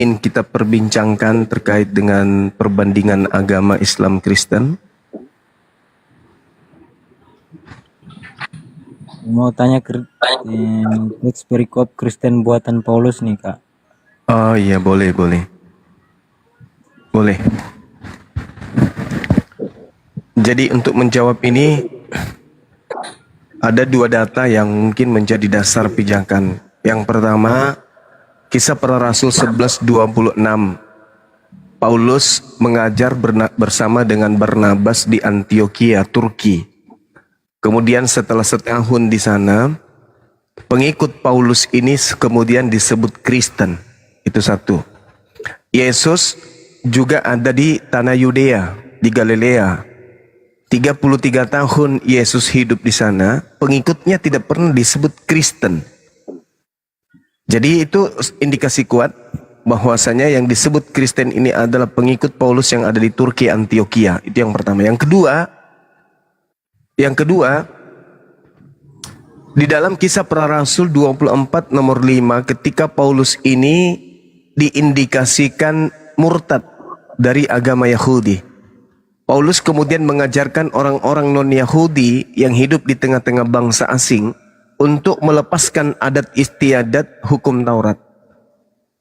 ingin kita perbincangkan terkait dengan perbandingan agama Islam Kristen. Mau tanya teks perikop Kristen buatan Paulus nih, Kak. Oh iya, boleh. Jadi untuk menjawab ini ada dua data yang mungkin menjadi dasar pijakan. Yang pertama, Kisah Para Rasul 11:26. Paulus mengajar bersama dengan Barnabas di Antioquia, Turki. Kemudian setelah setahun di sana, pengikut Paulus ini kemudian disebut Kristen. Itu satu. Yesus juga ada di tanah Yudea, di Galilea. 33 tahun Yesus hidup di sana, pengikutnya tidak pernah disebut Kristen. Jadi itu indikasi kuat bahwasanya yang disebut Kristen ini adalah pengikut Paulus yang ada di Turki, Antioquia. Itu yang pertama. Yang kedua, di dalam Kisah Para Rasul 24 nomor 5, ketika Paulus ini diindikasikan murtad dari agama Yahudi. Paulus kemudian mengajarkan orang-orang non-Yahudi yang hidup di tengah-tengah bangsa asing untuk melepaskan adat istiadat hukum Taurat.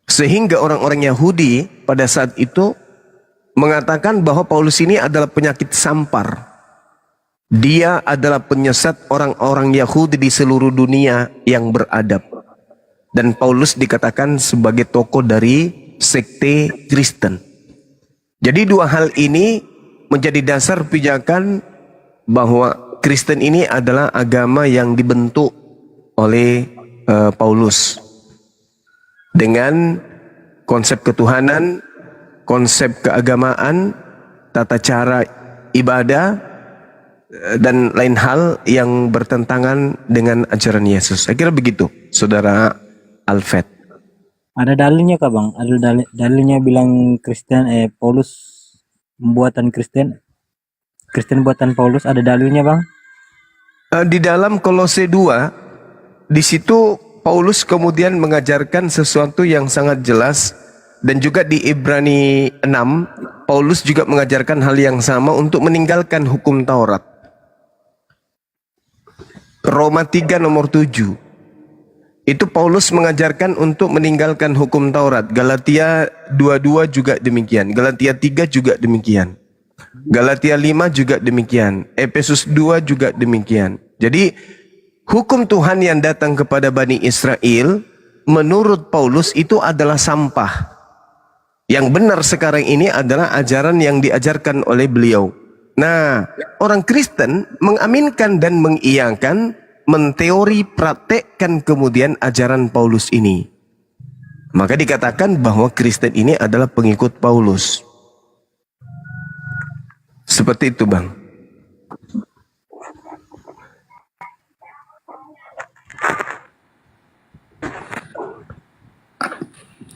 Sehingga orang-orang Yahudi pada saat itu mengatakan bahwa Paulus ini adalah penyakit sampar. Dia adalah penyesat orang-orang Yahudi di seluruh dunia yang beradab. Dan Paulus dikatakan sebagai tokoh dari sekte Kristen. Jadi dua hal ini menjadi dasar pijakan bahwa Kristen ini adalah agama yang dibentuk oleh Paulus dengan konsep ketuhanan, konsep keagamaan, tata cara ibadah, dan lain hal yang bertentangan dengan ajaran Yesus. Saya kira begitu, Saudara Alfred. Ada dalilnya, Kak, Bang? Ada dalilnya bilang Paulus buatan Kristen buatan Paulus, ada dalilnya, Bang? Di dalam Kolose 2, di situ Paulus kemudian mengajarkan sesuatu yang sangat jelas, dan juga di Ibrani 6 Paulus juga mengajarkan hal yang sama untuk meninggalkan hukum Taurat. Roma 3 nomor 7 itu Paulus mengajarkan untuk meninggalkan hukum Taurat. Galatia 22 juga demikian. Galatia 3 juga demikian. Galatia 5 juga demikian. Efesus 2 juga demikian. Jadi hukum Tuhan yang datang kepada Bani Israel menurut Paulus itu adalah sampah. Yang benar sekarang ini adalah ajaran yang diajarkan oleh beliau. Nah, orang Kristen mengaminkan dan mengiyakan, menteori, praktekkan kemudian ajaran Paulus ini. Maka dikatakan bahwa Kristen ini adalah pengikut Paulus. Seperti itu, Bang.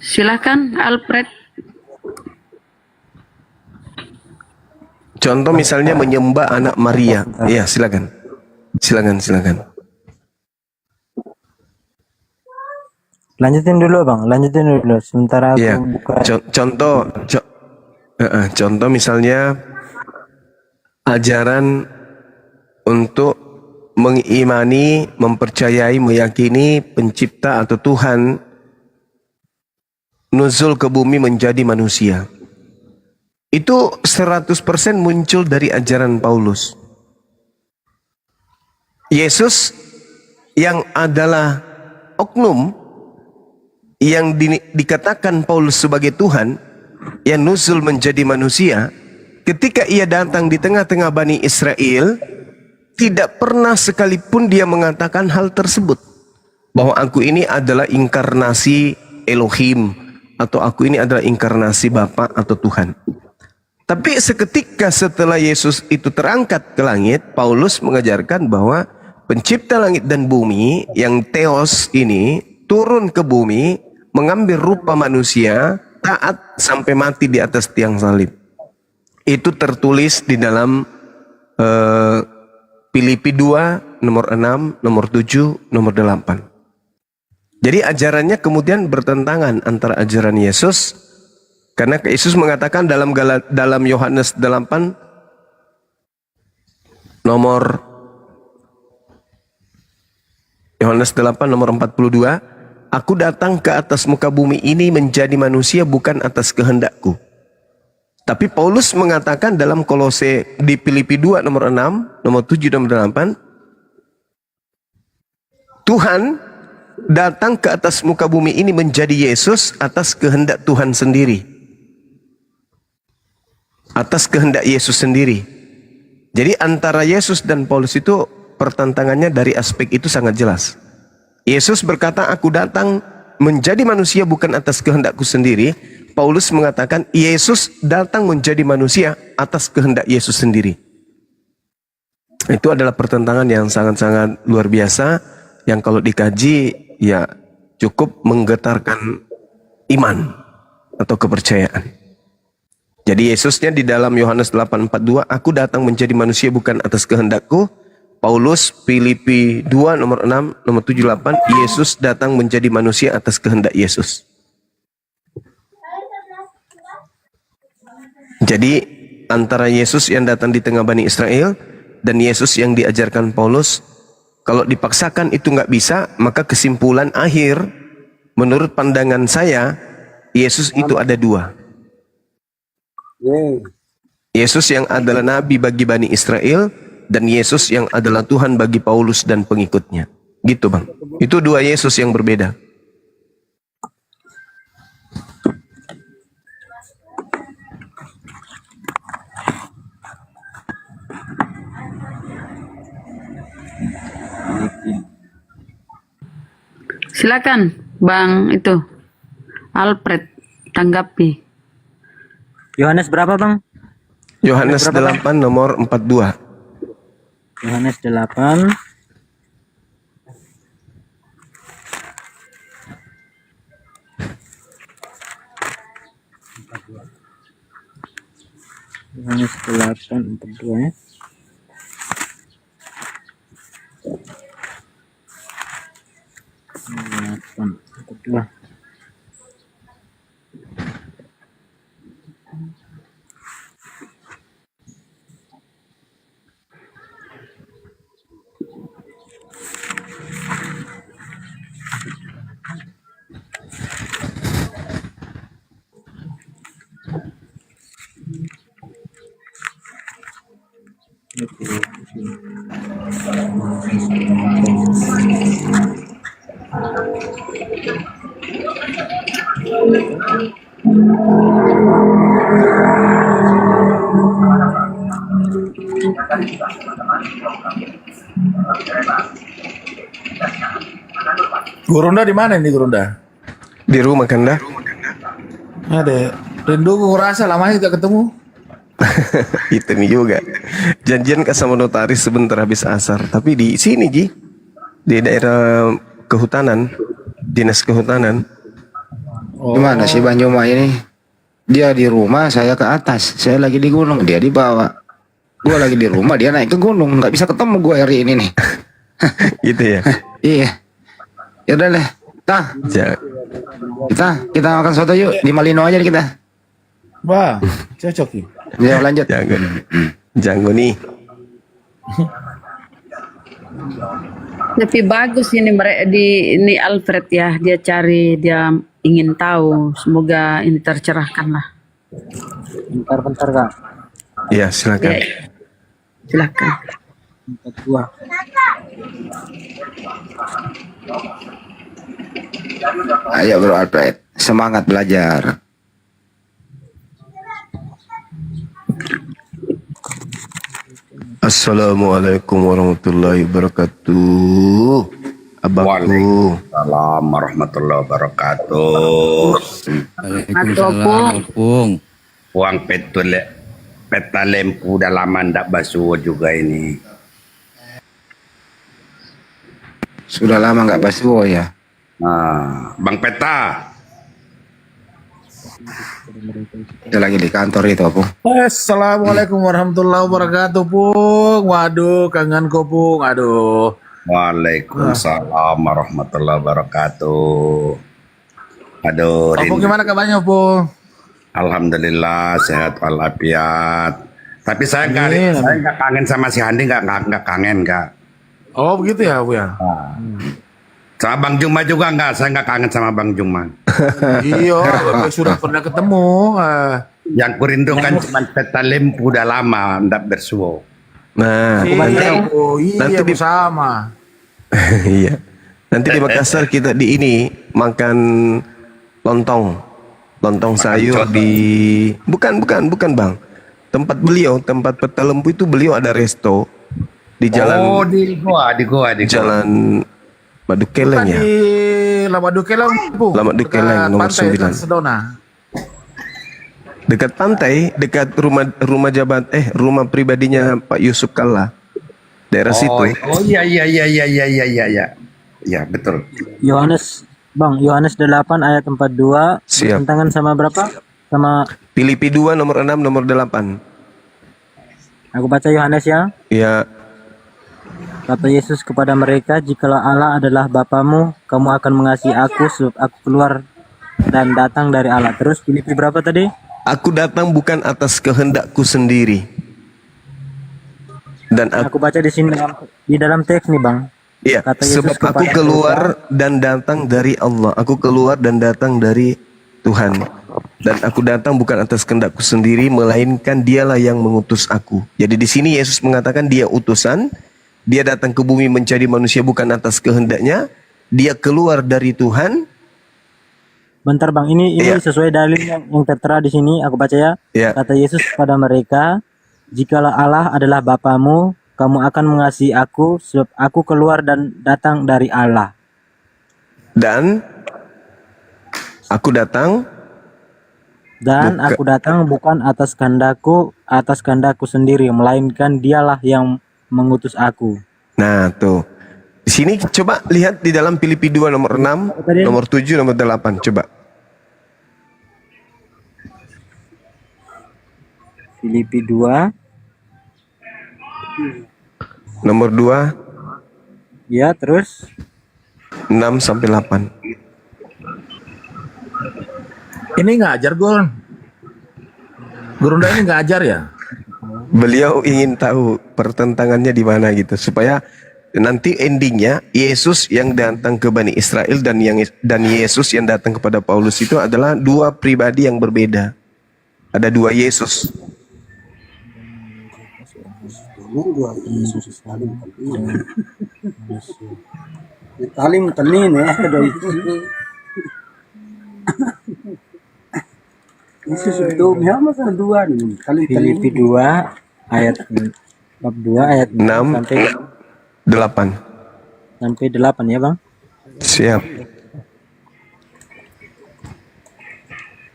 Silakan, Alfred. Contoh misalnya menyembah anak Maria. Iya, silakan. Silakan. Lanjutin dulu, Bang. Sementara aku buka. Contoh misalnya ajaran untuk mengimani, mempercayai, meyakini pencipta atau Tuhan nuzul ke bumi menjadi manusia. Itu 100% muncul dari ajaran Paulus. Yesus yang adalah oknum yang dikatakan Paulus sebagai Tuhan yang nuzul menjadi manusia, ketika ia datang di tengah-tengah Bani Israel, tidak pernah sekalipun dia mengatakan hal tersebut, bahwa aku ini adalah inkarnasi Elohim, atau aku ini adalah inkarnasi Bapa atau Tuhan. Tapi seketika setelah Yesus itu terangkat ke langit, Paulus mengajarkan bahwa pencipta langit dan bumi yang Theos ini turun ke bumi, mengambil rupa manusia, taat sampai mati di atas tiang salib. Itu tertulis di dalam Filipi 2 nomor 6, nomor 7, nomor 8. Jadi ajarannya kemudian bertentangan antara ajaran Yesus, karena Yesus mengatakan dalam Yohanes 8 nomor 42, aku datang ke atas muka bumi ini menjadi manusia bukan atas kehendakku. Tapi Paulus mengatakan dalam Kolose di Filipi 2 nomor 6, nomor 7 nomor 8, Tuhan datang ke atas muka bumi ini menjadi Yesus atas kehendak Tuhan sendiri. Atas kehendak Yesus sendiri. Jadi antara Yesus dan Paulus itu pertentangannya dari aspek itu sangat jelas. Yesus berkata, aku datang menjadi manusia bukan atas kehendakku sendiri. Paulus mengatakan, Yesus datang menjadi manusia atas kehendak Yesus sendiri. Itu adalah pertentangan yang sangat-sangat luar biasa, yang kalau dikaji, ya cukup menggetarkan iman atau kepercayaan. Jadi Yesusnya di dalam Yohanes 8:42, aku datang menjadi manusia bukan atas kehendakku. Paulus Filipi 2 nomor 6 nomor 78, Yesus datang menjadi manusia atas kehendak Yesus. Jadi antara Yesus yang datang di tengah Bani Israel dan Yesus yang diajarkan Paulus, kalau dipaksakan itu nggak bisa, maka kesimpulan akhir menurut pandangan saya, Yesus itu ada dua. Yesus yang adalah nabi bagi Bani Israel dan Yesus yang adalah Tuhan bagi Paulus dan pengikutnya. Gitu Bang. Itu dua Yesus yang berbeda. Silakan Bang itu Alfred tanggapi. Yohanes berapa Bang? Yohanes 8 nomor 42. Yohanes 8 Yohanes 8:42 ya. Kedua. Gurunda di mana ini Gurunda? Di rumah kan dah? Ada. Rindu gue ngerasa lama tidak ketemu. Itu nih juga. Janjian ke sama notaris sebentar habis asar. Tapi di sini Ji, di daerah kehutanan, dinas kehutanan. Gimana sih Bang Joma ini? Dia di rumah, saya ke atas. Saya lagi di gunung, dia di bawah. Gue lagi di rumah, dia naik ke gunung. Nggak bisa ketemu gue hari ini nih. Gitu ya. Iya. Ya udah deh. Ja- Kita makan soto yuk di Malino aja kita. Wah, cocok nih. Ya lanjut. Jangan nih. Tapi bagus ini ini Alfred ya, dia cari, dia ingin tahu. Semoga ini tercerahkan lah. Bentar Kak. Ya silakan. Ya, silakan. 42. Ayo Bro Alfred, semangat belajar. Assalamualaikum warahmatullahi wabarakatuh. Abangku. Waalaikumsalam warahmatullahi wabarakatuh. Waalaikumsalam. Uang peta lempu dalaman ndak basuh juga ini. Sudah lama nggak basuh ya. Nah, Bang Peta. Dia lagi di kantor itu, Pung. Assalamualaikum warahmatullahi wabarakatuh, Pung. Waduh, kangen kok, Pung. Aduh. Waalaikumsalam warahmatullahi wabarakatuh. Aduh, Opo Rin. gimana kabarnya Opo? Alhamdulillah sehat walafiat. Tapi Amin. saya nggak kangen sama si Handi, nggak kangen kak. Oh begitu ya Bu ya. Sama Bang Juma juga nggak, saya nggak kangen sama Bang Juma. Iya, sudah pernah ketemu. Yang kurindukan cuma peta lempu udah lama, ndak bersuo. Nah, Iya, oh, nanti iya di- Bu, sama. iya. Nanti di Makassar kita di ini makan lontong. Lontong sayur coto. di bukan Bang. Tempat beliau, tempat peta lempu itu beliau ada resto di jalan Oh di goa. Jalan Madu Bukan Keleng ya. di Lamadukeleng Bu. Lamadukeleng, Dekat nomor pantai 9. Sedona. Dekat pantai, dekat rumah pribadinya Pak Yusuf Kalla. Daerah situ. Oh iya. Ya betul. Yohanes 8 ayat 42 Siap. bertentangan sama berapa? Sama Filipi 2 nomor 6 nomor 8. aku baca Yohanes ya. Ya, Kata Yesus kepada mereka, "Jikalau Allah adalah Bapamu, kamu akan mengasihi aku sebab aku keluar dan datang dari Allah." Terus Filipi berapa tadi? aku datang bukan atas kehendakku sendiri. Dan Aku baca di sini di dalam teks nih, Bang. iya, Kata Yesus sebab aku kepada keluar dan datang dari Allah. Aku keluar dan datang dari Tuhan. Dan aku datang bukan atas kehendakku sendiri, melainkan Dialah yang mengutus aku. Jadi di sini Yesus mengatakan dia utusan. Dia datang ke bumi mencari manusia bukan atas kehendaknya. Dia keluar dari Tuhan. Bentar, Bang. Ini Iya. sesuai dalil yang tertera di sini. Aku baca ya. Iya. Kata Yesus kepada mereka, "Jikalau Allah adalah Bapamu, kamu akan mengasihi aku sebab aku keluar dan datang dari Allah." Dan aku datang Dan Buka- aku datang bukan atas kehendakku sendiri, melainkan Dialah yang mengutus aku. Nah tuh. Di sini coba lihat di dalam Filipi 2 nomor 6, Tadi? nomor 7, nomor 8. Coba. Filipi 2, Nomor 2, ya terus 6 sampai 8. Ini ngajar Gur. Gurunda ini ngajar ya? Beliau ingin tahu pertentangannya di mana gitu supaya nanti endingnya Yesus yang datang ke Bani Israel dan Yesus yang datang kepada Paulus itu adalah dua pribadi yang berbeda. Ada dua Yesus. Talim tanin ya dari Yesus itu Muhammad dua nih talim talim Filipi 2 ayat bab 2 ayat 6 6, sampai 8. 8 ya, Bang. Siap.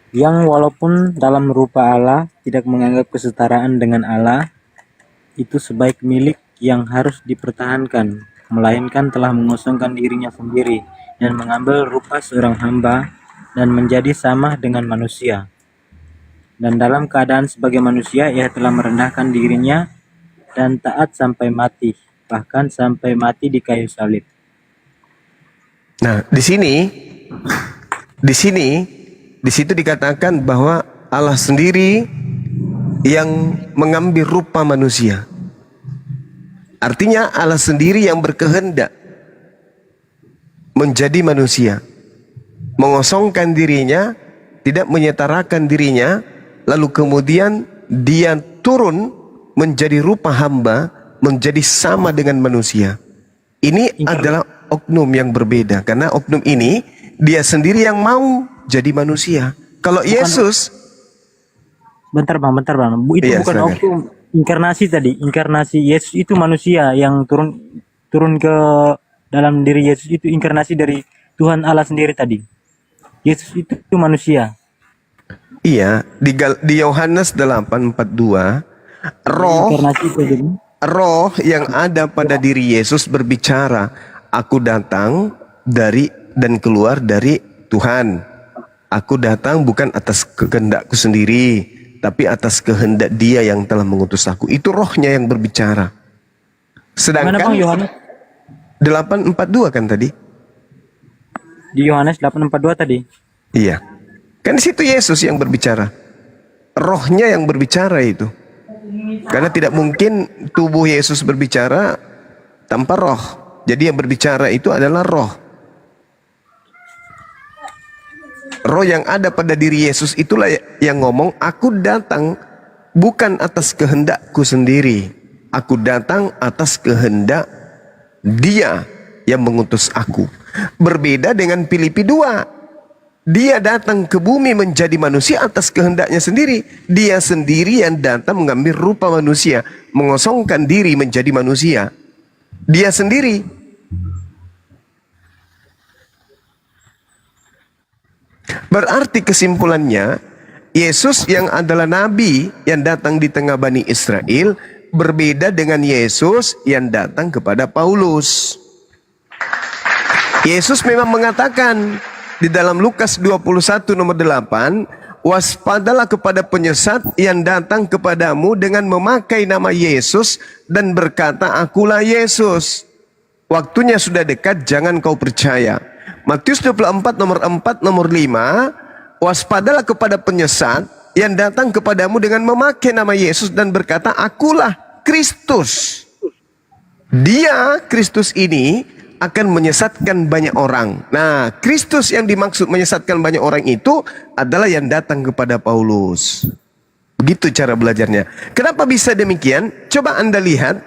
Yang walaupun dalam rupa Allah tidak menganggap kesetaraan dengan Allah itu sebaik milik yang harus dipertahankan, melainkan telah mengosongkan dirinya sendiri dan mengambil rupa seorang hamba dan menjadi sama dengan manusia. Dan dalam keadaan sebagai manusia ia telah merendahkan dirinya dan taat sampai mati, bahkan sampai mati di kayu salib. Nah, di situ dikatakan bahwa Allah sendiri yang mengambil rupa manusia. Artinya Allah sendiri yang berkehendak menjadi manusia, mengosongkan dirinya, tidak menyetarakan dirinya, lalu kemudian dia turun menjadi rupa hamba, menjadi sama dengan manusia. Ini adalah oknum yang berbeda, karena oknum ini dia sendiri yang mau jadi manusia. Kalau Yesus, Bentar bang. Itu Iya, bukan silakan. oknum. Inkarnasi tadi. Inkarnasi Yesus itu manusia yang turun ke dalam diri Yesus itu inkarnasi dari Tuhan Allah sendiri tadi. Yesus itu manusia. iya, di Yohanes 8:42, Inkarnasi itu jadi. roh yang ada pada diri Yesus berbicara, aku datang dari dan keluar dari Tuhan. Aku datang bukan atas kehendakku sendiri, tapi atas kehendak Dia yang telah mengutus aku. Itu rohnya yang berbicara. Mana bang Sedangkan Yohanes? 8:42 kan tadi? Di Yohanes 8:42 tadi. Iya. Kan di situ Yesus yang berbicara. Rohnya yang berbicara itu. Karena tidak mungkin tubuh Yesus berbicara tanpa roh. Jadi yang berbicara itu adalah roh. Roh yang ada pada diri Yesus itulah yang ngomong, aku datang bukan atas kehendakku sendiri. Aku datang atas kehendak Dia yang mengutus aku. Berbeda dengan Filipi 2. Dia datang ke bumi menjadi manusia atas kehendaknya sendiri. Dia sendiri yang datang mengambil rupa manusia, mengosongkan diri menjadi manusia. Dia sendiri. Berarti kesimpulannya, Yesus yang adalah nabi yang datang di tengah Bani Israel berbeda dengan Yesus yang datang kepada Paulus. Yesus memang mengatakan di dalam Lukas 21 nomor 8, waspadalah kepada penyesat yang datang kepadamu dengan memakai nama Yesus dan berkata, akulah Yesus. Waktunya sudah dekat, jangan kau percaya. Matius 24 nomor 4 nomor 5, waspadalah kepada penyesat yang datang kepadamu dengan memakai nama Yesus dan berkata, akulah Kristus. Dia, Kristus ini akan menyesatkan banyak orang. Nah, Kristus yang dimaksud menyesatkan banyak orang itu adalah yang datang kepada Paulus. Begitu cara belajarnya. Kenapa bisa demikian? Coba Anda lihat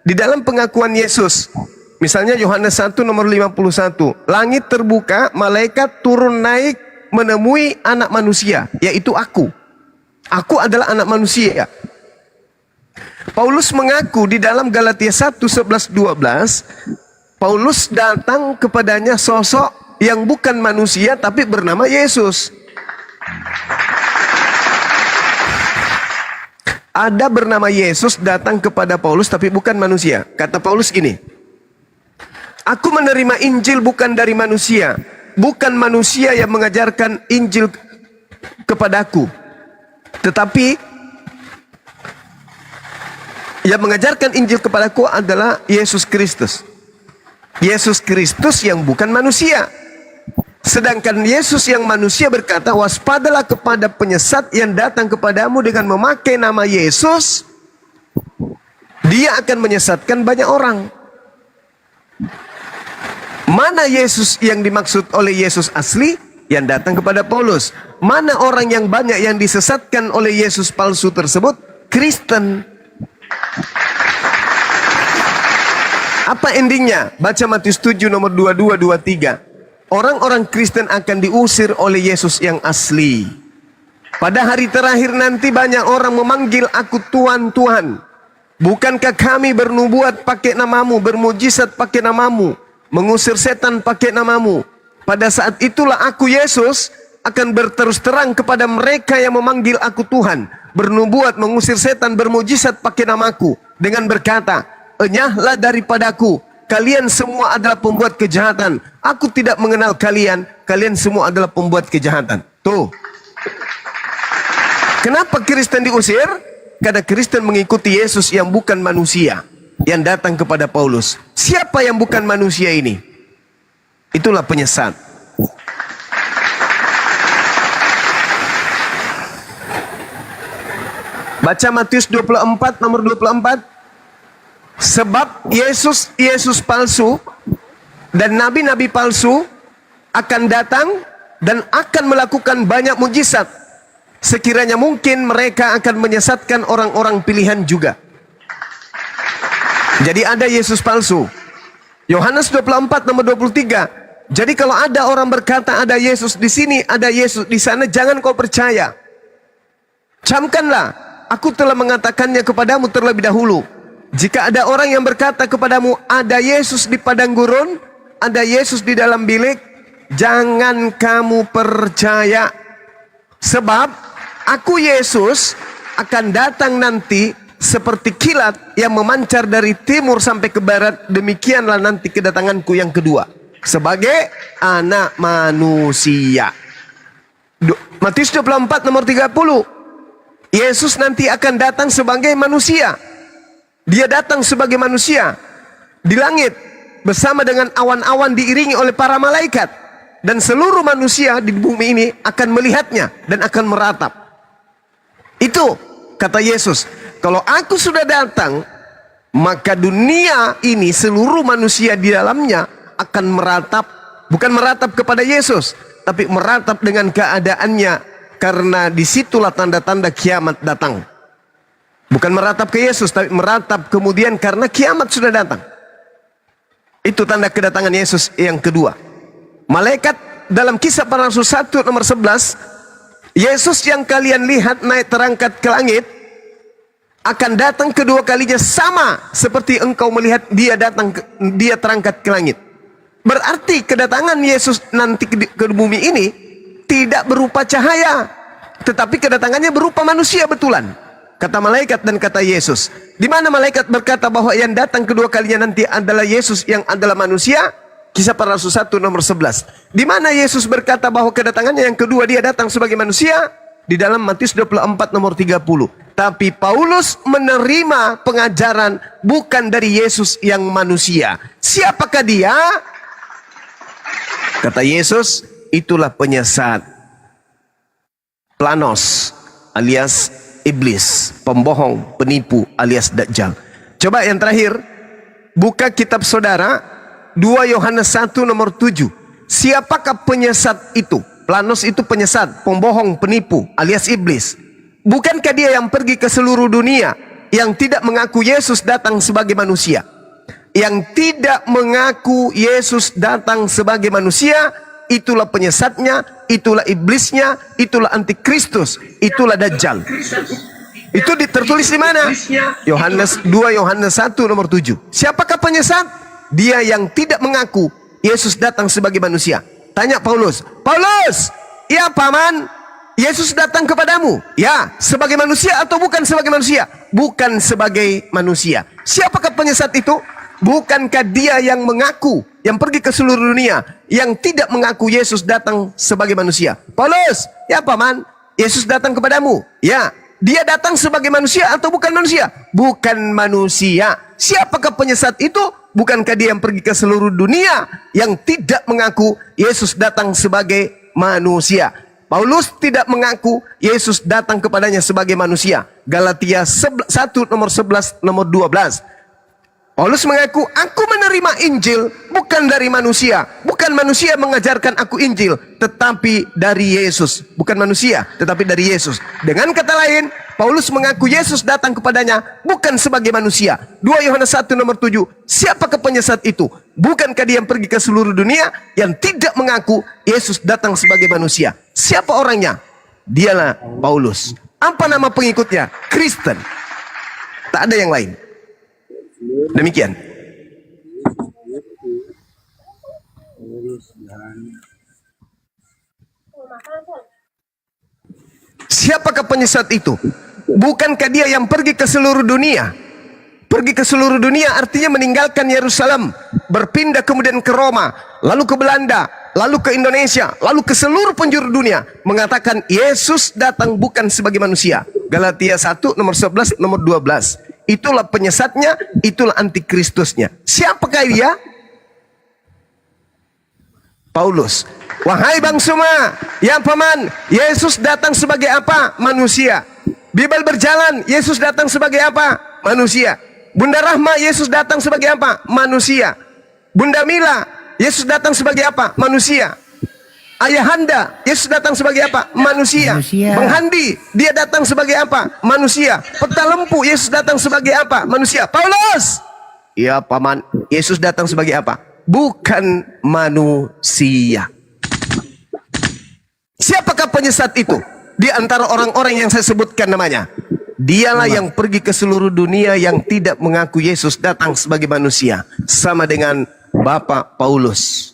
di dalam pengakuan Yesus. Misalnya Yohanes 1 nomor 51. Langit terbuka, malaikat turun naik menemui anak manusia, yaitu aku. Aku adalah anak manusia. Paulus mengaku di dalam Galatia 1, 11, 12, Paulus datang kepadanya sosok yang bukan manusia tapi bernama Yesus. Ada bernama Yesus datang kepada Paulus tapi bukan manusia. Kata Paulus gini, aku menerima Injil bukan dari manusia. Bukan manusia yang mengajarkan Injil kepadaku. Tetapi yang mengajarkan Injil kepadaku adalah Yesus Kristus. Yesus Kristus yang bukan manusia. Sedangkan Yesus yang manusia berkata, waspadalah kepada penyesat yang datang kepadamu dengan memakai nama Yesus. Dia akan menyesatkan banyak orang. Mana Yesus yang dimaksud oleh Yesus asli yang datang kepada Paulus? Mana orang yang banyak yang disesatkan oleh Yesus palsu tersebut? Kristen. Apa endingnya? Baca Matius 7 nomor 22, 23. Orang-orang Kristen akan diusir oleh Yesus yang asli. Pada hari terakhir nanti banyak orang memanggil aku Tuhan, Tuhan. Bukankah kami bernubuat pakai namamu, bermujizat pakai namamu, mengusir setan pakai namamu? Pada saat itulah aku Yesus akan berterus terang kepada mereka yang memanggil aku Tuhan, bernubuat, mengusir setan, bermujizat pakai namaku, dengan berkata, enyahlah daripadaku, kalian semua adalah pembuat kejahatan. Aku tidak mengenal kalian, kalian semua adalah pembuat kejahatan. Tuh. Kenapa Kristen diusir? Karena Kristen mengikuti Yesus yang bukan manusia, yang datang kepada Paulus. Siapa yang bukan manusia ini? Itulah penyesat. Baca Matius 24 nomor 24. Sebab Yesus palsu dan nabi-nabi palsu akan datang dan akan melakukan banyak mujizat. Sekiranya mungkin mereka akan menyesatkan orang-orang pilihan juga. Jadi ada Yesus palsu. Yohanes 24 nomor 23. Jadi kalau ada orang berkata ada Yesus di sini, ada Yesus di sana, jangan kau percaya. Camkanlah, aku telah mengatakannya kepadamu terlebih dahulu. Jika ada orang yang berkata kepadamu, ada Yesus di padang gurun, ada Yesus di dalam bilik, jangan kamu percaya. Sebab aku Yesus akan datang nanti seperti kilat yang memancar dari timur sampai ke barat. Demikianlah nanti kedatanganku yang kedua, sebagai anak manusia. Matius 24 nomor 30. Yesus nanti akan datang sebagai manusia. Dia datang sebagai manusia di langit. bersama dengan awan-awan diiringi oleh para malaikat, dan seluruh manusia di bumi ini akan melihatnya dan akan meratap. Itu kata Yesus, kalau aku sudah datang, maka dunia ini seluruh manusia di dalamnya akan meratap, bukan meratap kepada Yesus, tapi meratap dengan keadaannya, karena disitulah tanda-tanda kiamat datang. Bukan meratap ke Yesus, tapi meratap kemudian karena kiamat sudah datang. Itu tanda kedatangan Yesus yang kedua. Malaikat dalam Kisah Para Rasul 1 nomor 11, Yesus yang kalian lihat naik terangkat ke langit akan datang kedua kalinya sama seperti engkau melihat dia terangkat ke langit. Berarti kedatangan Yesus nanti ke bumi ini tidak berupa cahaya, tetapi kedatangannya berupa manusia betulan. Kata malaikat dan kata Yesus. Di mana malaikat berkata bahwa yang datang kedua kalinya nanti adalah Yesus yang adalah manusia? Kisah Para Rasul 1 nomor 11. Di mana Yesus berkata bahwa kedatangannya yang kedua dia datang sebagai manusia? Di dalam Matius 24 nomor 30. Tapi Paulus menerima pengajaran bukan dari Yesus yang manusia. Siapakah dia? Kata Yesus, itulah penyesat, Planos alias iblis, pembohong, penipu alias Dajjal. Coba yang terakhir, buka kitab saudara 2 Yohanes 1 nomor 7. Siapakah penyesat itu? Planos itu penyesat, pembohong, penipu alias iblis. Bukankah dia yang pergi ke seluruh dunia, yang tidak mengaku Yesus datang sebagai manusia? Yang tidak mengaku Yesus datang sebagai manusia, itulah penyesatnya, itulah iblisnya, itulah antikristus, itulah Dajjal. Itu tertulis di mana? 2 Yohanes 1 nomor 7. Siapakah penyesat? Dia yang tidak mengaku Yesus datang sebagai manusia. Tanya Paulus, Paulus, ya paman, Yesus datang kepadamu, ya, sebagai manusia atau bukan sebagai manusia? Bukan sebagai manusia. Siapakah penyesat itu? Bukankah dia yang mengaku, yang pergi ke seluruh dunia, yang tidak mengaku Yesus datang sebagai manusia? Paulus, ya paman, Yesus datang kepadamu, ya, dia datang sebagai manusia atau bukan manusia? Bukan manusia. Siapakah penyesat itu? Bukankah dia yang pergi ke seluruh dunia, yang tidak mengaku Yesus datang sebagai manusia? Paulus tidak mengaku Yesus datang kepadanya sebagai manusia. Galatia 1 nomor 11 nomor 12. Paulus mengaku, aku menerima Injil bukan dari manusia. Bukan manusia mengajarkan aku Injil, tetapi dari Yesus. Bukan manusia, tetapi dari Yesus. Dengan kata lain, Paulus mengaku Yesus datang kepadanya bukan sebagai manusia. 2 Yohanes 1 nomor 7. Siapakah penyesat itu? Bukankah dia yang pergi ke seluruh dunia, yang tidak mengaku Yesus datang sebagai manusia? Siapa orangnya? Dialah Paulus. Apa nama pengikutnya? Kristen. Tak ada yang lain. Demikian. Siapakah penyesat itu? Bukankah dia yang pergi ke seluruh dunia? Pergi ke seluruh dunia artinya meninggalkan Yerusalem, berpindah kemudian ke Roma, lalu ke Belanda, lalu ke Indonesia, lalu ke seluruh penjuru dunia, mengatakan Yesus datang bukan sebagai manusia. Galatia 1 nomor 11 nomor 12. Itulah penyesatnya, itulah antikristusnya. Siapakah dia? Paulus. Wahai Bang Suma, ya paman, Yesus datang sebagai apa? Manusia. Bible berjalan, Yesus datang sebagai apa? Manusia. Bunda Rahma, Yesus datang sebagai apa? Manusia. Bunda Mila, Yesus datang sebagai apa? Manusia. Ayahanda, Yesus datang sebagai apa? Manusia. Bang Handi, dia datang sebagai apa? Manusia. Peta Lempu, Yesus datang sebagai apa? Manusia. Paulus, ya paman, Yesus datang sebagai apa? Bukan manusia. Siapakah penyesat itu? Di antara orang-orang yang saya sebutkan namanya, dialah yang pergi ke seluruh dunia, yang tidak mengaku Yesus datang sebagai manusia, sama dengan Bapak Paulus.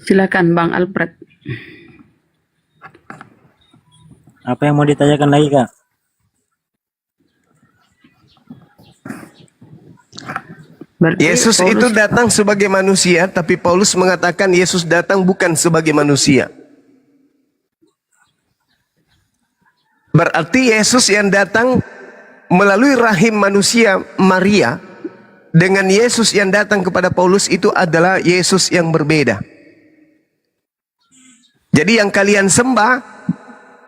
Silakan Bang Alfred. Apa yang mau ditanyakan lagi, Kak? Berarti Yesus Paulus- itu datang sebagai manusia, tapi Paulus mengatakan Yesus datang bukan sebagai manusia. Berarti Yesus yang datang melalui rahim manusia Maria dengan Yesus yang datang kepada Paulus itu adalah Yesus yang berbeda. Jadi yang kalian sembah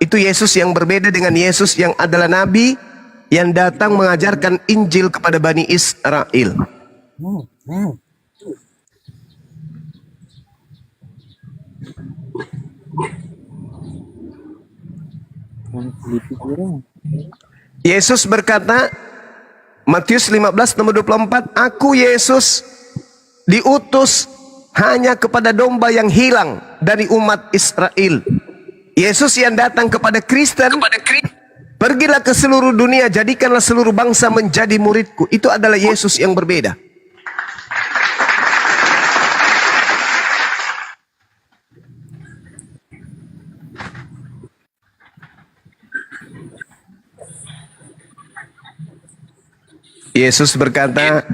itu Yesus yang berbeda dengan Yesus yang adalah nabi yang datang mengajarkan Injil kepada Bani Israel. Yesus berkata, Matius 15 nomor 24, aku Yesus diutus hanya kepada domba yang hilang dari umat Israel. Yesus yang datang kepada Kristen, pergilah ke seluruh dunia, jadikanlah seluruh bangsa menjadi muridku. Itu adalah Yesus yang berbeda. Yesus berkata,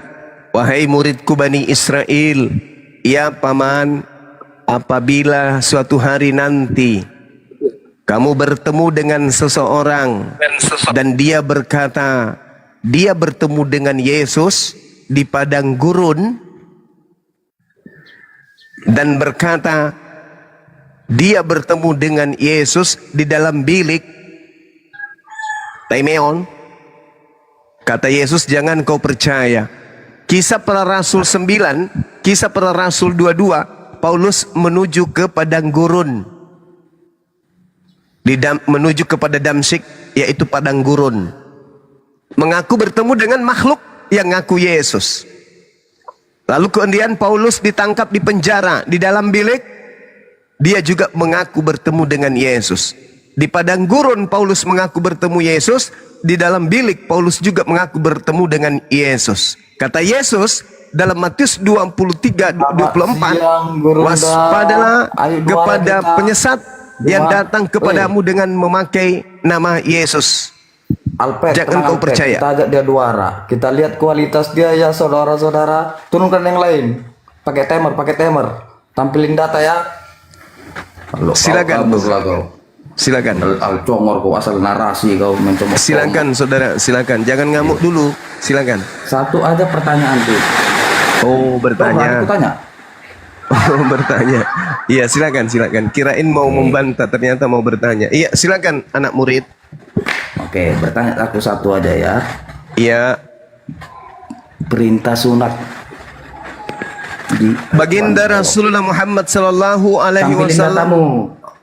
wahai muridku Bani Israel, ya paman, apabila suatu hari nanti kamu bertemu dengan seseorang dan dia berkata dia bertemu dengan Yesus di padang gurun dan berkata dia bertemu dengan Yesus di dalam bilik Taimeon, kata Yesus, jangan kau percaya. Kisah Para Rasul 9, Kisah Para Rasul 22, Paulus menuju ke padang gurun, menuju kepada Damsyik, yaitu padang gurun, mengaku bertemu dengan makhluk yang ngaku Yesus. Lalu kemudian Paulus ditangkap di penjara, di dalam bilik dia juga mengaku bertemu dengan Yesus. Di padang gurun Paulus mengaku bertemu Yesus, di dalam bilik Paulus juga mengaku bertemu dengan Yesus. Kata Yesus dalam Matius 23:24, waspadalah kepada penyesat yang datang kepadamu dengan memakai nama Yesus. Alpet, Jangan kau percaya. Kita ajak dia duara. Kita lihat kualitas dia ya saudara-saudara. Turunkan yang lain. Pakai timer. Tampilin data ya. Silakan. Silakan. Congor kau asal narasi kau mencoba. Silakan saudara, silakan. Jangan ngamuk dulu. Silakan. Satu aja pertanyaan tuh. Oh, bertanya. Aku tanya. Oh, bertanya. Iya, silakan. Kirain mau membantah, ternyata mau bertanya. Iya, silakan anak murid. Oke, bertanya aku satu aja ya. Iya. Perintah sunat Baginda Rasulullah Muhammad sallallahu alaihi wasallam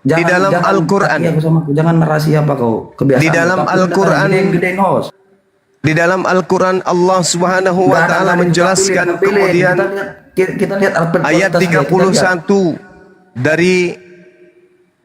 di dalam Al-Qur'an. Jangan narasi apa kau. Kebiasaan. Di dalam Al-Qur'an. Di dalam Al-Quran Allah Subhanahu wa Ta'ala menjelaskan, kemudian kita lihat ayat 31 dari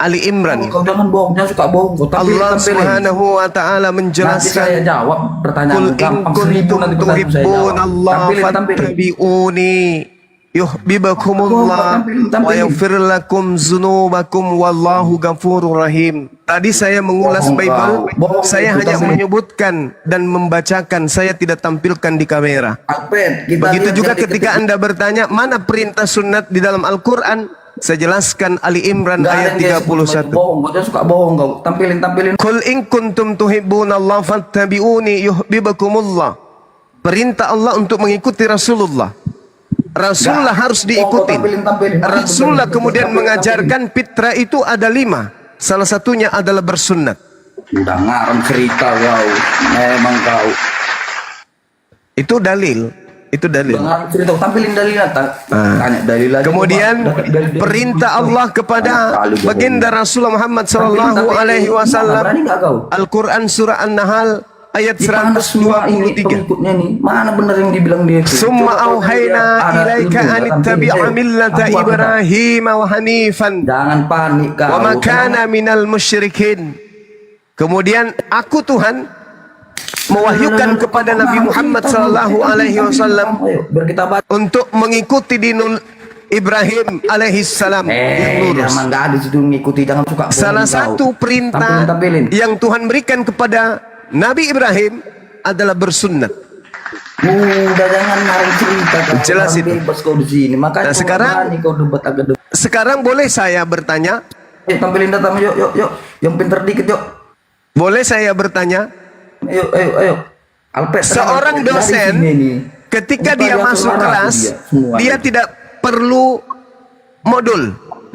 Ali Imran. Kau jangan bohong, jangan suka bohong. Allah Subhanahu wa Ta'ala menjelaskan, nanti saya jawab pertanyaan Qul in kuntum tuhibbunallaha fattabi'uni yuhibbukumullah wa yaghfir lakum dzunubakum wallahu ghafurur rahim. Tadi saya mengulas Bible, saya hanya menyebutkan dan membacakan, saya tidak tampilkan di kamera. Begitu juga ketika Anda bertanya mana perintah sunat di dalam Al-Quran, saya jelaskan Ali Imran ayat 31. Bohong, kau suka bohong kau. Tampilin. Qul in kuntum tuhibbunallaha fattabi'uni yuhibbukumullah. Perintah Allah untuk mengikuti Rasulullah. Rasulullah harus diikuti. Rasulullah kemudian mengajarkan fitrah itu ada 5. Salah satunya adalah bersunnat. Udah ngarang cerita kau. Memang kau. Itu dalil. Ngarang cerita. Tampilin dalil. Tanya dalil lagi. Kemudian perintah Allah kepada baginda Rasulullah Muhammad sallallahu alaihi wasallam. Al-Quran surah An-Nahl ayat 123. Mana benar yang dibilang dia itu? Summa auhayna ilaika an ittabi'a millata Ibrahim wa hanifan. Jangan panik kau. Wa ma kana minal musyrikin. Kemudian aku Tuhan mewahyukan kepada Nabi Muhammad sallallahu alaihi wasallam untuk mengikuti dinul Ibrahim alaihi salam yang lurus. Salah satu perintah yang Tuhan berikan kepada Nabi Ibrahim adalah bersunnat. Udah jangan narik cerita. Jelas itu. Nah, sekarang boleh saya bertanya? Tampilin data yuk. Yang pintar dikit yuk. Boleh saya bertanya? Ayo. Alfred Seorang dari dosen sini nih. ketika Supaya dia masuk saudara kelas, semua dia nih. tidak perlu modul,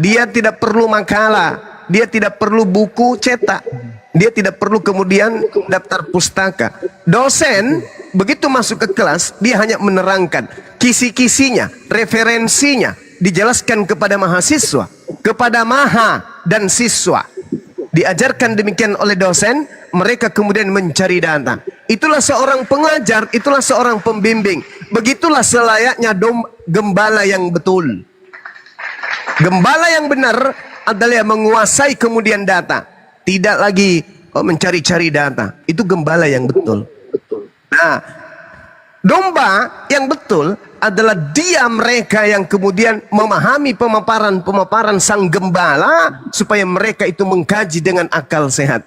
dia tidak perlu makalah, dia tidak perlu buku cetak, dia tidak perlu kemudian daftar pustaka. Dosen begitu masuk ke kelas, dia hanya menerangkan kisi-kisinya, referensinya, dijelaskan kepada mahasiswa, kepada maha dan siswa. Diajarkan demikian oleh dosen, mereka kemudian mencari data. Itulah seorang pengajar, itulah seorang pembimbing. Begitulah selayaknya gembala yang betul. Gembala yang benar adalah yang menguasai kemudian data. Tidak lagi mencari-cari data. Itu gembala yang betul. Nah, domba yang betul adalah dia mereka yang kemudian memahami pemaparan sang gembala supaya mereka itu mengkaji dengan akal sehat.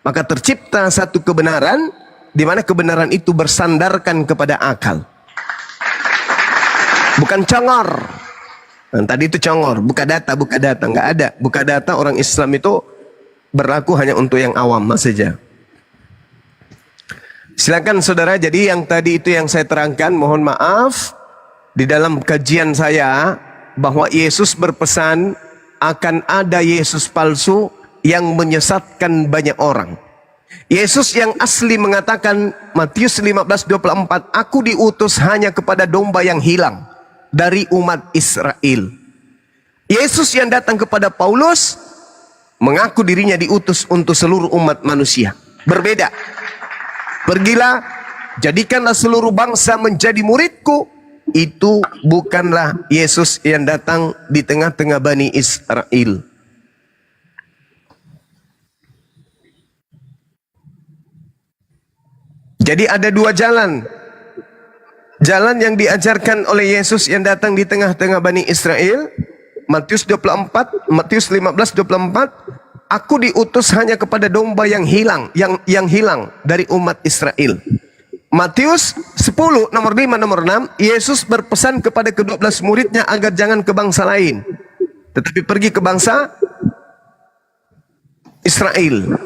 Maka tercipta satu kebenaran di mana kebenaran itu bersandarkan kepada akal. Bukan congor. Nah, tadi itu congor, buka data, nggak ada. Buka data orang Islam itu berlaku hanya untuk yang awam saja. Silakan saudara, jadi yang tadi itu yang saya terangkan, mohon maaf di dalam kajian saya bahwa Yesus berpesan akan ada Yesus palsu yang menyesatkan banyak orang. Yesus yang asli mengatakan Matius 15:24, aku diutus hanya kepada domba yang hilang dari umat Israel. Yesus yang datang kepada Paulus mengaku dirinya diutus untuk seluruh umat manusia. Berbeda. Pergilah, jadikanlah seluruh bangsa menjadi muridku. Itu bukanlah Yesus yang datang di tengah-tengah Bani Israel. Jadi ada dua jalan. Jalan yang diajarkan oleh Yesus yang datang di tengah-tengah Bani Israel, Matius 15:24, aku diutus hanya kepada domba yang hilang, yang hilang dari umat Israel. Matius 10 nomor 5 nomor 6, Yesus berpesan kepada ke-12 muridnya agar jangan ke bangsa lain, tetapi pergi ke bangsa Israel.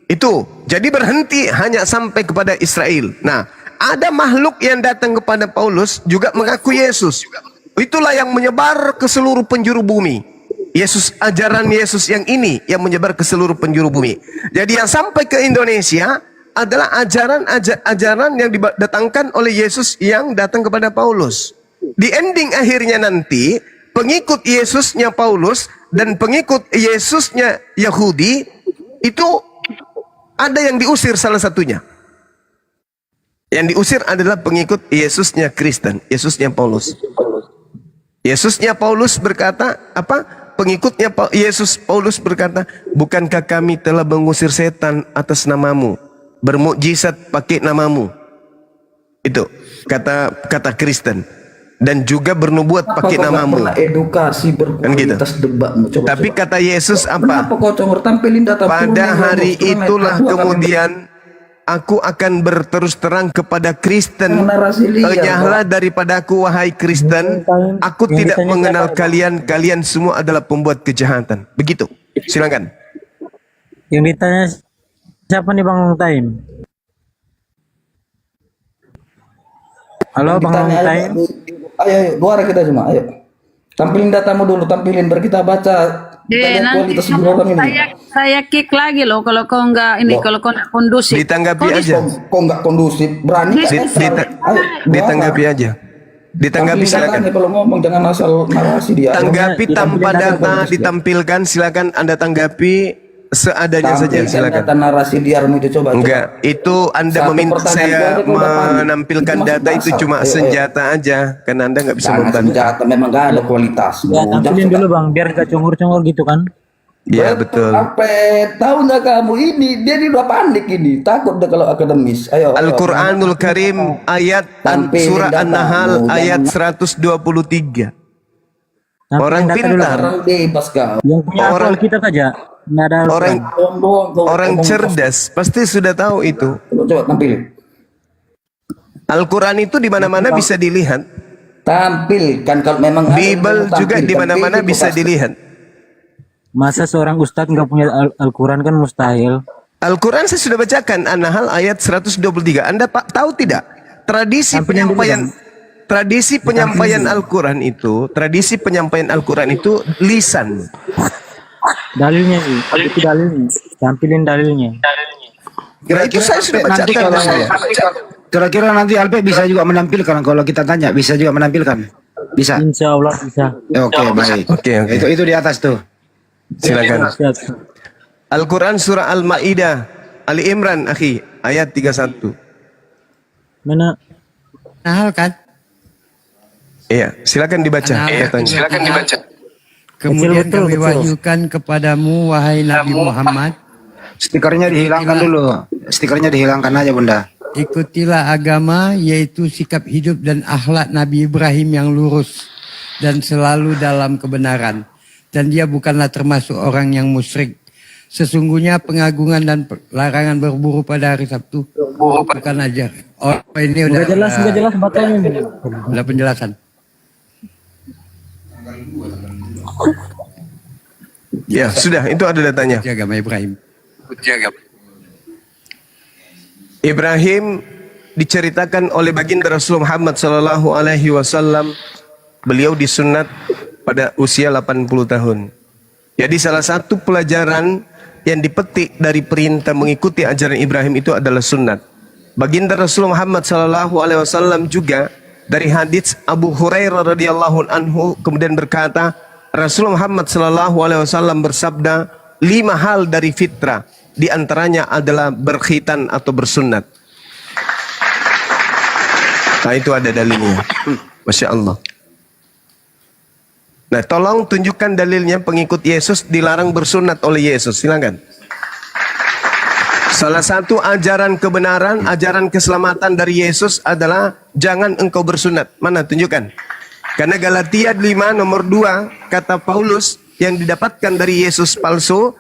Itu, jadi berhenti hanya sampai kepada Israel. Nah, ada makhluk yang datang kepada Paulus juga mengaku Yesus. Itulah yang menyebar ke seluruh penjuru bumi. Yesus, ajaran Yesus yang ini yang menyebar ke seluruh penjuru bumi. Jadi yang sampai ke Indonesia adalah ajaran yang didatangkan oleh Yesus yang datang kepada Paulus. Di ending akhirnya nanti, pengikut Yesusnya Paulus dan pengikut Yesusnya Yahudi itu ada yang diusir salah satunya. Yang diusir adalah pengikut Yesusnya Kristen, Yesusnya Paulus. Yesusnya Paulus berkata, apa? Pengikutnya Yesus Paulus berkata, bukankah kami telah mengusir setan atas namamu, bermukjizat pakai namamu? Itu kata Kristen. Dan juga bernubuat pakai namamu. Edukasi berkualitas debatmu. Tapi kata Yesus apa? Kenapa kau congor tampilin data? Pada hari itulah kemudian aku akan berterus terang kepada Kristen, enyahlah daripada aku wahai Kristen, aku tidak mengenal kalian, kalian semua adalah pembuat kejahatan. Begitu. Silakan. Yang ditanya siapa nih Bang Taim? Halo Bang Taim. Ayo, dua orang kita cuma, ayo. Tampilin datamu dulu, tampilin biar kita baca. Kita lihat kualitas orang ini. Saya kick lagi loh kalau kau nggak ini, kalau kau nggak kondusif. Ditanggapi aja. Kok nggak kondusif, berani? Ditanggapi aja. Ditanggapi silakan. Kalau ngomong jangan asal narasi dia. Tanggapi tanpa data ditampilkan, silakan Anda tanggapi seadanya saja, silakan. Data narasi diarmu itu coba. Enggak, itu Anda meminta saya menampilkan data itu cuma senjata aja, karena Anda nggak bisa membantah. Senjata memang nggak ada kualitas. Ya, tampilin dulu Bang, biar nggak congor-congor gitu kan. Iya betul. Sampai tahu nggak kamu ini? Dia udah panik ini, takut deh kalau akademis. Ayo. Al-Quranul Karim ayat surah An-Nahl ayat 123. Orang pintar, Orang bebas kau. Yang punya akal kita saja. Nggak ada orang cerdas pasti sudah tahu itu. Coba tampilin. Al-Quran itu di mana-mana bisa dilihat. Tampilkan kalau memang Bible juga di mana-mana bisa dilihat. Masa seorang ustadz nggak punya Al-Quran kan mustahil. Al-Quran saya sudah bacakan, An-Nahl ayat 123. Anda Pak tahu tidak? Tradisi penyampaian Al-Quran itu lisan. Dalilnya sih, itu dalilnya. Tampilin dalilnya. Itu saya sudah nanti bacakan. kira-kira nanti Alpe bisa juga menampilkan kalau kita tanya, bisa juga menampilkan. Bisa. Insya Allah bisa. Oke, baik. Oke. Itu di atas tuh. Silakan. Siap. Al-Quran surah Al-Ma'idah, Ali Imran, akhi, ayat 31. Mana? Nahl kan? Iya, silakan dibaca. Silakan dibaca. Kemudian Kecil, kami betul. wahyukan kepadamu wahai Nabi Muhammad, Stikernya dihilangkan dulu. Stikernya dihilangkan aja, Bunda. ikutilah agama yaitu sikap hidup dan akhlak Nabi Ibrahim yang lurus dan selalu dalam kebenaran. Dan dia bukanlah termasuk orang yang musyrik. Sesungguhnya pengagungan dan larangan berburu pada hari Sabtu bukan ajar. Oh, ini udah Enggak jelas batalnya ini. udah penjelasan. Ya, sudah, itu ada datanya. Ikuti agama Ibrahim. Ibrahim diceritakan oleh baginda Rasul Muhammad sallallahu alaihi wasallam, beliau disunat pada usia 80 tahun. Jadi salah satu pelajaran yang dipetik dari perintah mengikuti ajaran Ibrahim itu adalah sunnat. Baginda Rasul Muhammad sallallahu alaihi wasallam juga dari hadits Abu Hurairah radhiyallahu anhu kemudian berkata, Rasul Muhammad sallallahu alaihi wasallam bersabda, 5 hal dari fitrah, di antaranya adalah berkhitan atau bersunnat. Nah, itu ada dalilnya. Masya Allah. Nah, tolong tunjukkan dalilnya pengikut Yesus dilarang bersunat oleh Yesus. Silakan. Salah satu ajaran kebenaran, ajaran keselamatan dari Yesus adalah jangan engkau bersunat. Mana tunjukkan? Karena Galatia 5 nomor 2 kata Paulus yang didapatkan dari Yesus palsu,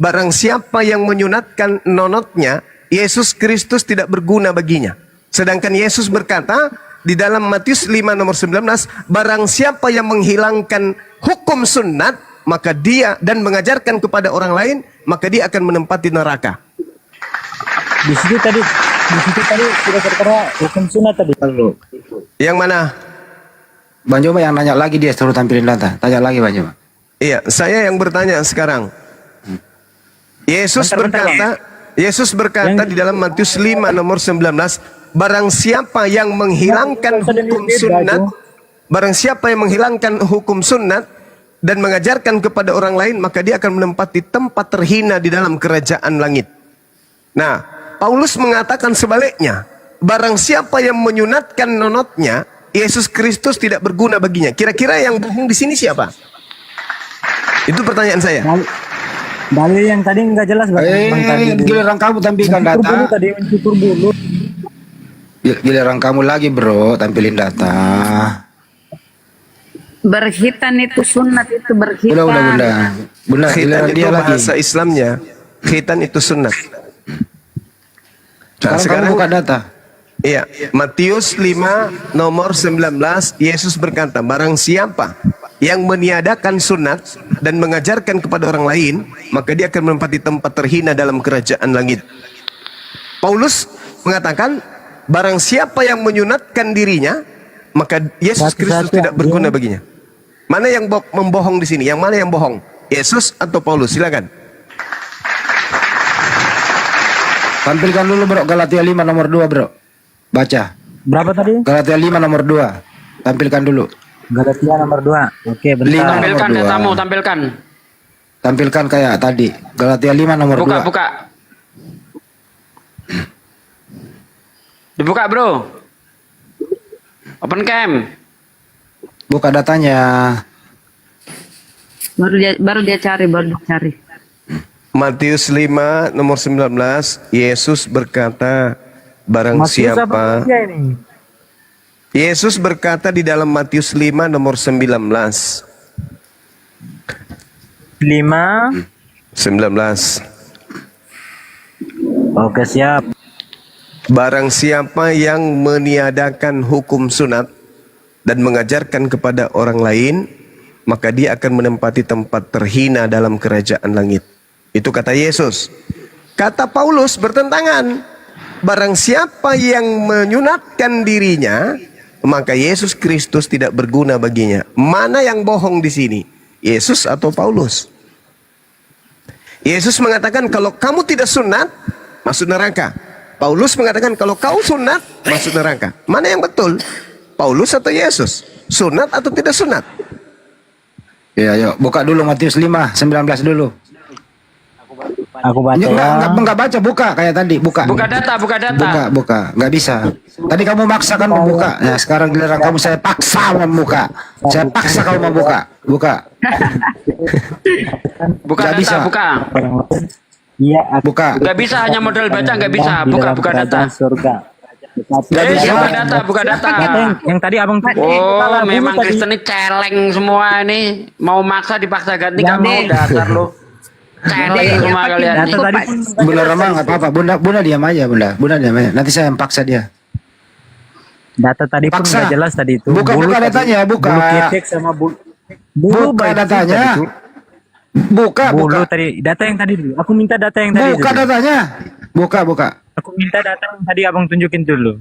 barang siapa yang menyunatkan nonotnya, Yesus Kristus tidak berguna baginya. Sedangkan Yesus berkata di dalam Matius 5 nomor 19, barang siapa yang menghilangkan hukum sunat, maka dia dan mengajarkan kepada orang lain, maka dia akan menempati neraka. Di situ tadi sudah tertera hukum sunat tadi. Yang mana? Bang Joma yang nanya lagi, dia suruh tampilin data. Tanya lagi Bang Joma. Iya, saya yang bertanya sekarang. Yesus berkata di dalam Matius 5 nomor 19, barang siapa yang menghilangkan hukum sunat dan mengajarkan kepada orang lain, maka dia akan menempati tempat terhina di dalam kerajaan langit. Nah, Paulus mengatakan sebaliknya, barang siapa yang menyunatkan nonotnya, Yesus Kristus tidak berguna baginya. Kira-kira yang bohong di sini siapa? Itu pertanyaan saya. Dalil yang tadi nggak jelas Bang. Giliran kamu tampilkan data. Tadi mencukur bulu. Giliran kamu lagi, Bro, tampilin data. Berkhitan itu sunat, itu berkhitan. Bunda. Bunda, Khitan giliran itu dia lagi. bahasa Islamnya. Khitan itu sunat. Nah, Sekarang kamu buka data. Iya, Matius 5 nomor 19, Yesus berkata, barang siapa yang meniadakan sunat dan mengajarkan kepada orang lain, maka dia akan menempati tempat terhina dalam kerajaan langit. Paulus mengatakan, barang siapa yang menyunatkan dirinya, maka Yesus Kristus tidak berguna baginya. Mana yang membohong di sini? Yang mana yang bohong? Yesus atau Paulus? Silakan. Tampilkan dulu, Bro, Galatia 5 nomor 2, Bro. Baca. Berapa tadi? Galatia 5 nomor 2. Tampilkan dulu. Galatia nomor 2. Oke, bentar. Tampilkan datamu, tampilkan. Tampilkan kayak tadi. Galatia 5 nomor 2. Buka. Dibuka, Bro. Open cam. Buka datanya. Baru dia cari. Matius 5 nomor 19, Yesus berkata, barang siapa Yesus berkata di dalam Matius 5 nomor 19. 19. Oke, siap. Barang siapa yang meniadakan hukum sunat dan mengajarkan kepada orang lain, maka dia akan menempati tempat terhina dalam kerajaan langit. Itu kata Yesus. Kata Paulus bertentangan. Barang siapa yang menyunatkan dirinya, maka Yesus Kristus tidak berguna baginya. Mana yang bohong di sini? Yesus atau Paulus? Yesus mengatakan kalau kamu tidak sunat, masuk neraka. Paulus mengatakan kalau kau sunat, masuk neraka. Mana yang betul? Paulus atau Yesus? Sunat atau tidak sunat? Ya, yuk buka dulu Matius 5:19 dulu. Aku baca ya. Enggak baca, buka kayak tadi, buka. Buka data. Buka, nggak bisa. Tadi kamu maksakan membuka. Nah, sekarang giliran kamu saya paksa membuka. Saya paksa kamu membuka. Buka. Buka Nggak data, bisa. buka. Iya, aku Buka. Nggak bisa hanya modal baca, nggak bisa. Buka data. Surga. Buka data. Kata yang tadi abang Oh, memang Kristen ini celeng semua ini. Mau maksa dipaksa ganti, nggak mau, dasar lo. Celeng semua kalian. data tadi pun Bunda Rama nggak apa-apa. Bunda diam aja, Bunda. Bunda diam aja. Nanti saya yang paksa dia. data tadi pun Paksa. nggak jelas tadi itu. Buka tadi. datanya, buka. Bulu ketek sama bulu Buka baik datanya. tadi itu. Buka. Bulu tadi, data yang tadi dulu. Aku minta data yang tadi Buka dulu. datanya. Buka. Aku minta data yang tadi abang tunjukin dulu.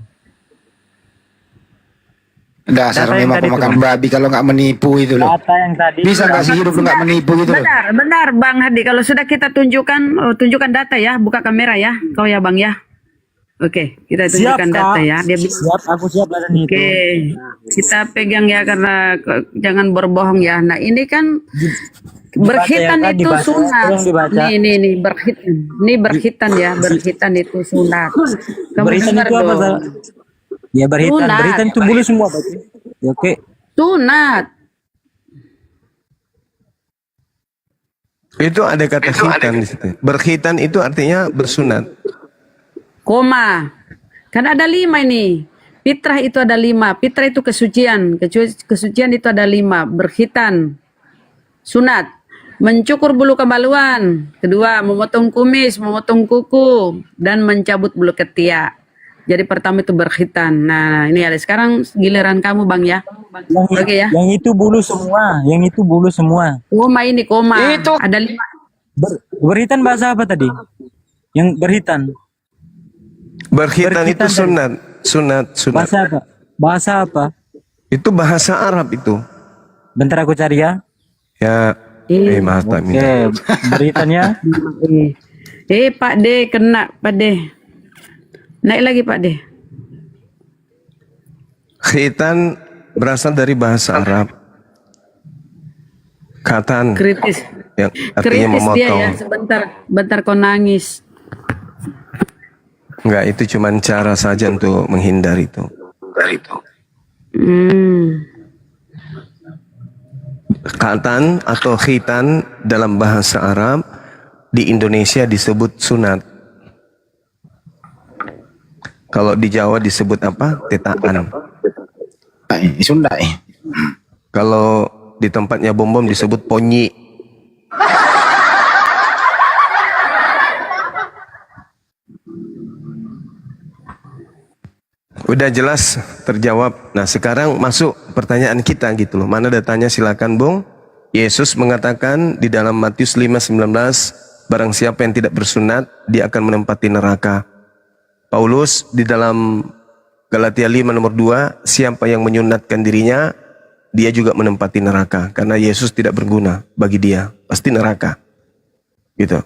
Dasar Data yang memang tadi pemakan tuh. babi kalau nggak menipu itu loh. Data yang tadi. Bisa nggak sih hidup lu nggak menipu gitu loh? Benar Bang Hadi. Kalau sudah kita tunjukkan data ya, buka kamera ya, kau ya Bang ya. Oke, kita tunjukkan data ya. Dia bisa. Siap, aku siap data itu. Oke, kita pegang ya karena jangan berbohong ya. Nah ini kan berkhitan Dibaca ya, Kak, itu dibaca. sunat. Tolong dibaca. Nih berkhitan. Ini berkhitan ya, berkhitan itu sunat. Kamu Beritan dengar itu apa? dong. Zal? Ya beritan, Sunat. beritan itu bulu semua berarti. Ya, oke. Sunat. Itu ada kata khitan di situ. Berkhitan itu artinya bersunat. Koma. Kan ada 5 ini. Fitrah itu ada 5. Fitrah itu kesucian. Kesucian itu ada 5. Berkhitan. Sunat. Mencukur bulu kemaluan. Kedua, memotong kumis, memotong kuku. Dan mencabut bulu ketiak. Jadi pertama itu berkhitan. Nah ini ada. Sekarang giliran kamu Bang ya. Oke ya. Yang itu bulu semua. Yang itu bulu semua. Koma ini koma. Itu. Ada 5. Beritan bahasa apa tadi? Yang berhitan. Berkhitan itu Berkhitan sunat. Bahasa apa? Bahasa apa? Itu bahasa Arab itu. Bentar aku cari ya. Ya, maaf tak minta. Oke, beritannya. Pak D kena Pak D. Naik lagi Pak D. Khitan berasal dari bahasa Arab. Khatan Kritis. yang artinya Kritis dia memotong. ya. Bentar kau nangis. Enggak, itu cuma cara saja untuk menghindar itu. Khatan atau khitan dalam bahasa Arab di Indonesia disebut sunat. Kalau di Jawa disebut apa? Tetaan. Sunda Kalau di tempatnya bom disebut ponyi. Udah jelas terjawab. Nah sekarang masuk pertanyaan kita gitu loh. Mana datanya silakan Bung. Yesus mengatakan di dalam Matius 5:19, barang siapa yang tidak bersunat, dia akan menempati neraka. Paulus di dalam Galatia 5 nomor 2, siapa yang menyunatkan dirinya, dia juga menempati neraka. Karena Yesus tidak berguna bagi dia, pasti neraka. Gitu.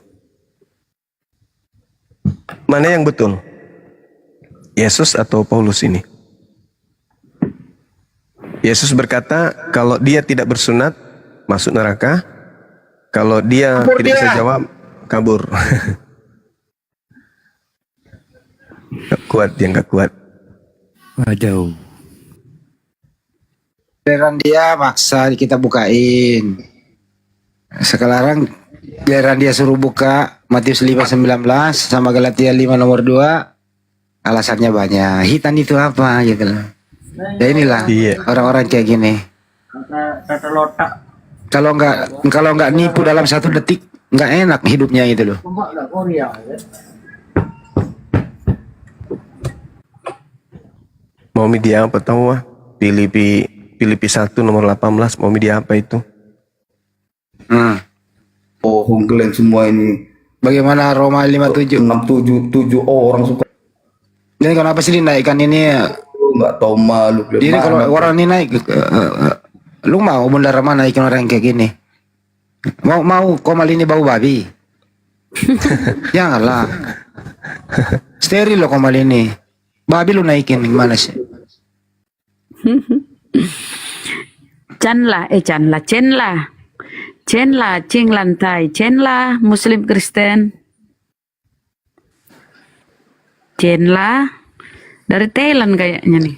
Mana yang betul? Yesus atau Paulus ini? Yesus berkata, kalau dia tidak bersunat, masuk neraka. Kalau dia Kabur tidak dia. bisa jawab, kabur. Gak kuat, dia gak kuat. Waduh. Giliran dia maksa kita bukain. Sekarang giliran dia suruh buka Matius 5:19 sama Galatia 5 nomor 2, alasannya banyak. Hitan itu apa gitu loh. Ya inilah Iya. orang-orang kayak gini. Kalau nggak nipu dalam 1 detik, nggak enak hidupnya itu loh. Mau media apa tahu ah? Filipi 1 nomor 18, mau media apa itu? Hmm. Bohong kalian semua ini. Bagaimana Roma 57? 677 orang suka. Jadi kenapa sih dinaikkan ini? Nggak tahu malu. Jadi kalau orang ini naik, lu mau Bunda Rama naikin orang kayak gini? Mau Komal ini bau babi? Janganlah. Steril loh Komal ini. Babi lu naikin gimana sih? Chenla, Cing lantai, Chenla, Muslim Kristen. Chenla, dari Thailand kayaknya nih.